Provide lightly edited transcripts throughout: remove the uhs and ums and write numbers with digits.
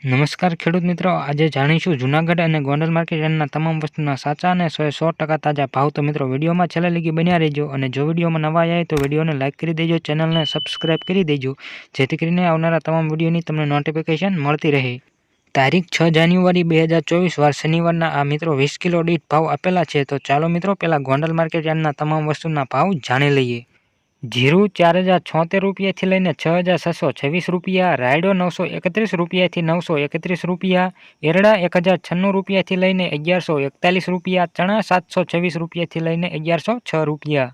નમસ્કાર ખેડૂત મિત્રો, આજે જાણીશું જૂનાગઢ અને ગોંડલ માર્કેટ યાર્ડના તમામ વસ્તુના સાચા અને 100% તાજા ભાવ। તો મિત્રો વિડીયોમાં છેલ્લે લગી બન્યા રહેજો અને જો વિડીયોમાં નવા આવ્યા તો વિડીયોને લાઇક કરી દેજો, ચેનલને સબસ્ક્રાઇબ કરી દેજો જેથી કરીને આવનારા તમામ વિડીયોની તમને નોટિફિકેશન મળતી રહે। તારીખ 6 જાન્યુઆરી 2024 વાર શનિવારના આ મિત્રો 20 કિલો દીઠ ભાવ આપેલા છે। તો ચાલો મિત્રો પહેલા ગોંડલ માર્કેટ યાર્ડના તમામ વસ્તુના ભાવ જાણી લઈએ। જીરું 4076 રૂપિયાથી લઈને 6626 રૂપિયા, રાયડો 931 રૂપિયાથી 931 રૂપિયા, એરડા 1096 રૂપિયાથી લઈને 1141 રૂપિયા, ચણા 726 રૂપિયાથી લઈને 1106 રૂપિયા,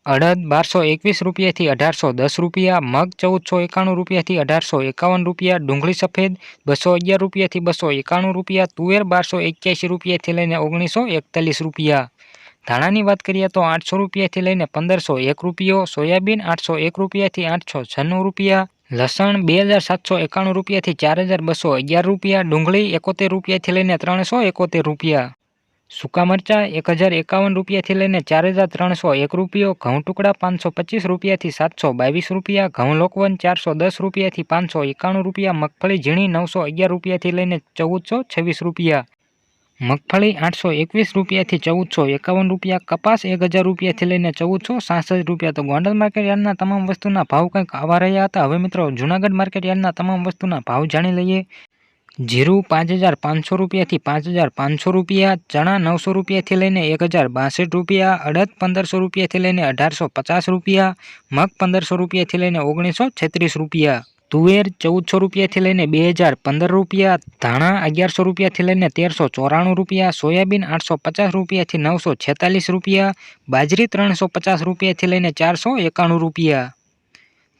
અડદ 1221 રૂપિયાથી 1810 રૂપિયા, મગ 1491 રૂપિયાથી 1851 રૂપિયા, ડુંગળી સફેદ 211 રૂપિયાથી 291 રૂપિયા, તુવેર 1281 રૂપિયાથી લઈને 1941 રૂપિયા। ધાણાની વાત કરીએ તો 800 રૂપિયાથી લઈને 1501 રૂપિયો, સોયાબીન 801 રૂપિયાથી 896 રૂપિયા, લસણ 2791 રૂપિયાથી 4211 રૂપિયા, ડુંગળી 71 રૂપિયાથી લઈને 371 રૂપિયા, સૂકા મરચા 1051 રૂપિયાથી લઈને 4301 રૂપિયો, ઘઉં ટુકડા 525 રૂપિયાથી 722 રૂપિયા, ઘઉં લોકવન 410 રૂપિયાથી 591 રૂપિયા, મગફળી ઝીણી 911 રૂપિયાથી લઈને 1426 રૂપિયા, મગફળી 821 રૂપિયાથી 1451 રૂપિયા, કપાસ 1000 રૂપિયાથી લઈને 1466 રૂપિયા। તો ગોંડલ માર્કેટ યાર્ડના તમામ વસ્તુના ભાવ કંઈક આવા રહ્યા હતા। હવે મિત્રો જૂનાગઢ માર્કેટ યાર્ડના તમામ વસ્તુના ભાવ જાણી લઈએ। જીરું 5500 રૂપિયાથી 5500 રૂપિયા, ચણા 900 રૂપિયાથી લઈને 1062 રૂપિયા, અડદ 1500 રૂપિયાથી લઈને 1850 રૂપિયા, મગ 1500 રૂપિયાથી લઈને 1936 રૂપિયા, તુવેર 1400 રૂપિયાથી લઈને 2015 રૂપિયા, ધાણા 1100 રૂપિયાથી લઈને 1394 રૂપિયા, સોયાબીન 850 રૂપિયાથી 946 રૂપિયા, બાજરી 350 રૂપિયાથી લઈને 491 રૂપિયા,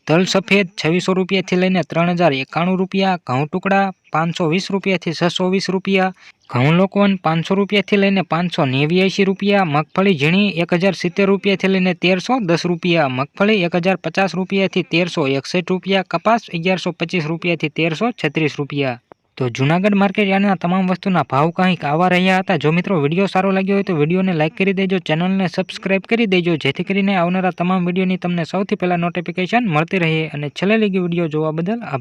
તલ સફેદ 2600 રૂપિયાથી લઈને 3091 રૂપિયા, ઘઉં ટુકડા 520 રૂપિયાથી 620 રૂપિયા, ઘઉં લોકવન 500 રૂપિયાથી લઈને 589 રૂપિયા, મગફળી ઝીણી 1070 રૂપિયાથી લઈને 1310 રૂપિયા, મગફળી 1050 રૂપિયાથી 1361 રૂપિયા, કપાસ 1125 રૂપિયાથી 1336 રૂપિયા। તો જૂનાગઢ માર્કેટ યાર્ડના તમામ વસ્તુના ભાવ કંઈક આવા રહ્યા હતા। જો મિત્રો વિડીયો સારો લાગ્યો હોય તો વિડીયોને લાઇક કરી દેજો, ચેનલને સબસ્ક્રાઇબ કરી દેજો જેથી કરીને આવનારા તમામ વિડીયોની તમને સૌથી પહેલા નોટિફિકેશન મળતી રહે અને છેલ્લે લગી વિડીયો જોવા બદલ આભાર।